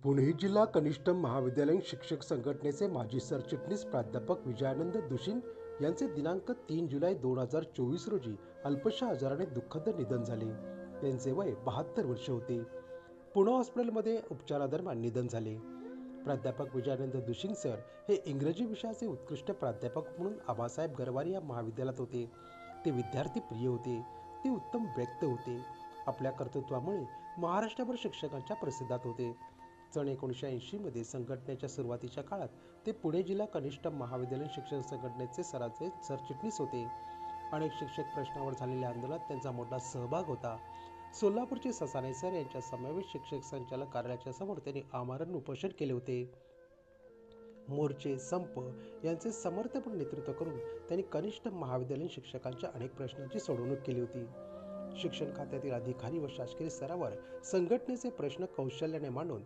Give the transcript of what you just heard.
पुणे जिल्हा कनिष्ठ महाविद्यालयीन शिक्षक संघटनेचे माजी सरचिटणीस प्राध्यापक विजयानंद दुशिन यांचे दिनांक 3 जुलै 2024 रोजी अल्पशा आजाराने दुःखद निधन झाले. त्यांचे वय 72 वर्ष होते. पुणे हॉस्पिटलमध्ये उपचारादरम्यान निधन झाले. प्राध्यापक विजयानंद दुशिन सर हे इंग्रजी विषयाचे उत्कृष्ट प्राध्यापक म्हणून आबासाहेब गरवारे या महाविद्यालयात होते. ते विद्यार्थी प्रिय होते. ते उत्तम व्यक्ती होते. आपल्या कर्तृत्वामुळे महाराष्ट्रभर शिक्षकांच्या प्रसिद्धात होते. सन 1980 मध्ये संघटनेच्या सुरुवातीच्या काळात ते पुणे जिल्हा कनिष्ठ महाविद्यालयीन शिक्षक संघटनेचे सरचिटणीस होते. अनेक शिक्षक प्रश्नावर झालेल्या आंदोलनात त्यांचा मोठा सहभाग होता. सोलापूरचे ससाणे सर यांच्या समावेश शिक्षक संचालक कार्यालयाच्या समोर त्यांनी आमरण उपोषण केले होते. मोर्चे, संप यांचे समर्थपणे नेतृत्व करून त्यांनी कनिष्ठ महाविद्यालयीन शिक्षकांच्या अनेक प्रश्नांची सोडवणूक केली होती. शिक्षण खात्यातील अधिकारी व शासकीय स्तरावर संघटनेचे प्रश्न कौशल्याने मांडून